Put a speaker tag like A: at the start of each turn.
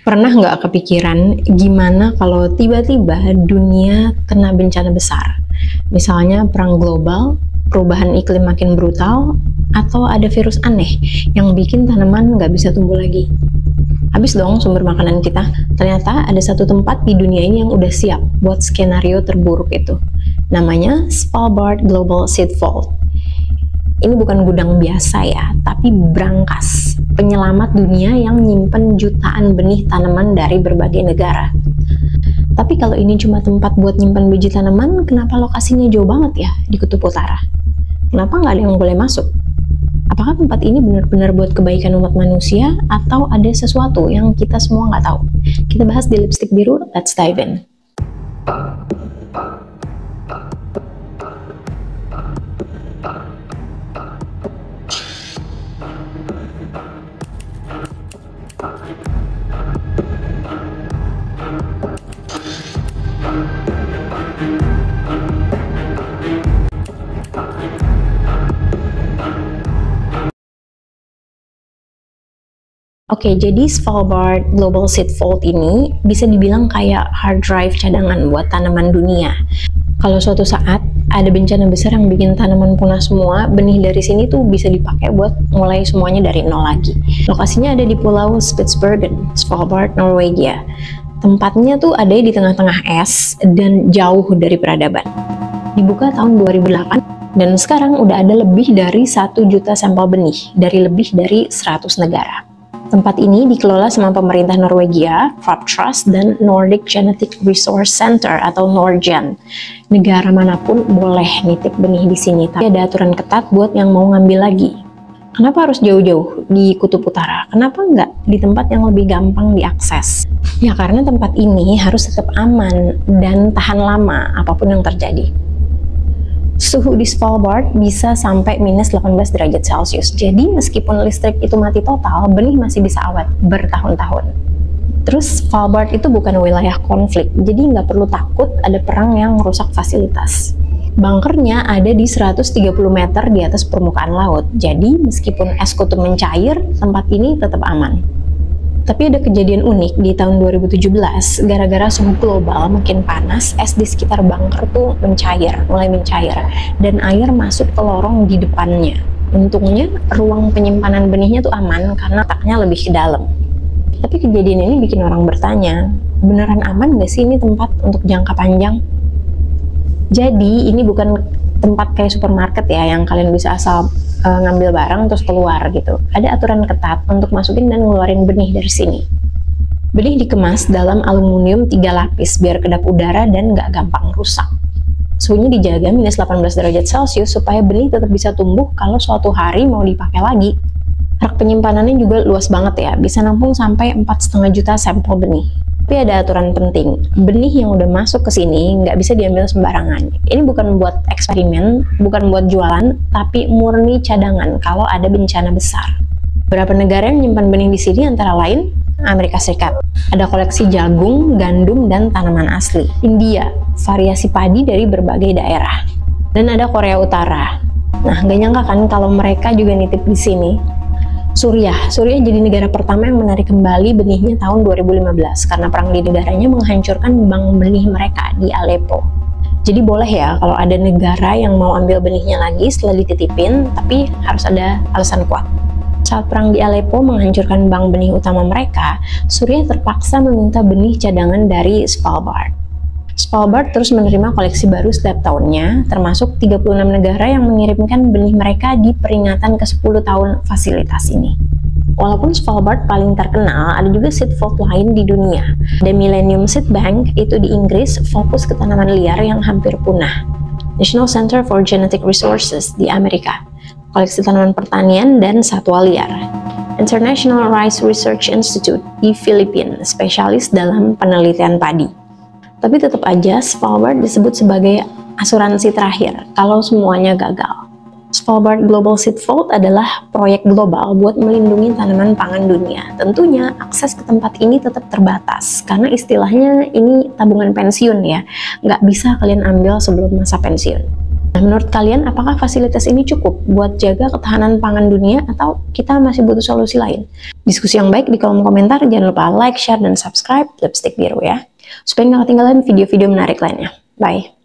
A: Pernah nggak kepikiran gimana kalau tiba-tiba dunia kena bencana besar? Misalnya perang global, perubahan iklim makin brutal, atau ada virus aneh yang bikin tanaman nggak bisa tumbuh lagi. Habis dong sumber makanan kita. Ternyata ada satu tempat di dunia ini yang udah siap buat skenario terburuk itu. Namanya Svalbard Global Seed Vault. Ini bukan gudang biasa ya, tapi brankas, penyelamat dunia yang nyimpen jutaan benih tanaman dari berbagai negara. Tapi kalau ini cuma tempat buat nyimpen biji tanaman, kenapa lokasinya jauh banget ya di Kutub Utara? Kenapa nggak ada yang boleh masuk? Apakah tempat ini benar-benar buat kebaikan umat manusia, atau ada sesuatu yang kita semua nggak tahu? Kita bahas di Lipstick Biru, let's dive in. Oke, jadi Svalbard Global Seed Vault ini bisa dibilang kayak hard drive cadangan buat tanaman dunia. Kalau suatu saat ada bencana besar yang bikin tanaman punah semua, benih dari sini tuh bisa dipakai buat mulai semuanya dari nol lagi. Lokasinya ada di Pulau Spitsbergen, Svalbard, Norwegia. Tempatnya tuh ada di tengah-tengah es dan jauh dari peradaban. Dibuka tahun 2008 dan sekarang udah ada lebih dari 1 juta sampel benih dari lebih dari 100 negara. Tempat ini dikelola sama pemerintah Norwegia, Crop Trust, dan Nordic Genetic Resource Center atau NORGEN. Negara manapun boleh nitip benih di sini, tapi ada aturan ketat buat yang mau ngambil lagi. Kenapa harus jauh-jauh di Kutub Utara? Kenapa nggak di tempat yang lebih gampang diakses? Ya karena tempat ini harus tetap aman dan tahan lama apapun yang terjadi. Suhu di Svalbard bisa sampai minus 18 derajat Celcius. Jadi meskipun listrik itu mati total, benih masih bisa awet bertahun-tahun. Terus Svalbard itu bukan wilayah konflik, jadi nggak perlu takut ada perang yang merusak fasilitas. Bunkernya ada di 130 meter di atas permukaan laut. Jadi meskipun es kutub mencair, tempat ini tetap aman. Tapi ada kejadian unik di tahun 2017, gara-gara suhu global makin panas, es di sekitar bunker tuh mulai mencair, dan air masuk ke lorong di depannya. Untungnya, ruang penyimpanan benihnya tuh aman karena letaknya lebih ke dalam. Tapi kejadian ini bikin orang bertanya, beneran aman nggak sih ini tempat untuk jangka panjang? Jadi, ini bukan tempat kayak supermarket ya, yang kalian bisa asal ngambil barang terus keluar gitu. Ada aturan ketat untuk masukin dan ngeluarin benih dari sini. Benih dikemas dalam aluminium 3 lapis biar kedap udara dan nggak gampang rusak. Suhunya dijaga minus 18 derajat Celcius supaya benih tetap bisa tumbuh kalau suatu hari mau dipakai lagi. Rak penyimpanannya juga luas banget ya, bisa nampung sampai 4,5 juta sampel benih. Tapi ada aturan penting, benih yang udah masuk ke sini nggak bisa diambil sembarangan. Ini bukan buat eksperimen, bukan buat jualan, tapi murni cadangan kalau ada bencana besar. Beberapa negara yang menyimpan benih di sini antara lain Amerika Serikat, ada koleksi jagung, gandum, dan tanaman asli. India, variasi padi dari berbagai daerah. Dan ada Korea Utara. Nah, nggak nyangka kan kalau mereka juga nitip di sini. Suriah jadi negara pertama yang menarik kembali benihnya tahun 2015 karena perang di negaranya menghancurkan bank benih mereka di Aleppo. Jadi boleh ya kalau ada negara yang mau ambil benihnya lagi setelah dititipin, tapi harus ada alasan kuat. Saat perang di Aleppo menghancurkan bank benih utama mereka, Suriah terpaksa meminta benih cadangan dari Svalbard. Svalbard terus menerima koleksi baru setiap tahunnya, termasuk 36 negara yang mengirimkan benih mereka di peringatan ke-10 tahun fasilitas ini. Walaupun Svalbard paling terkenal, ada juga seed vault lain di dunia. The Millennium Seed Bank itu di Inggris fokus ke tanaman liar yang hampir punah. National Center for Genetic Resources di Amerika, koleksi tanaman pertanian dan satwa liar. International Rice Research Institute di Filipina, spesialis dalam penelitian padi. Tapi tetap aja Svalbard disebut sebagai asuransi terakhir kalau semuanya gagal. Svalbard Global Seed Vault adalah proyek global buat melindungi tanaman pangan dunia. Tentunya akses ke tempat ini tetap terbatas karena istilahnya ini tabungan pensiun ya, nggak bisa kalian ambil sebelum masa pensiun. Nah, menurut kalian apakah fasilitas ini cukup buat jaga ketahanan pangan dunia atau kita masih butuh solusi lain? diskusi yang baik di kolom komentar. Jangan lupa like, share, dan subscribe Lipstick Biru ya, supaya nggak ketinggalan video-video menarik lainnya. Bye!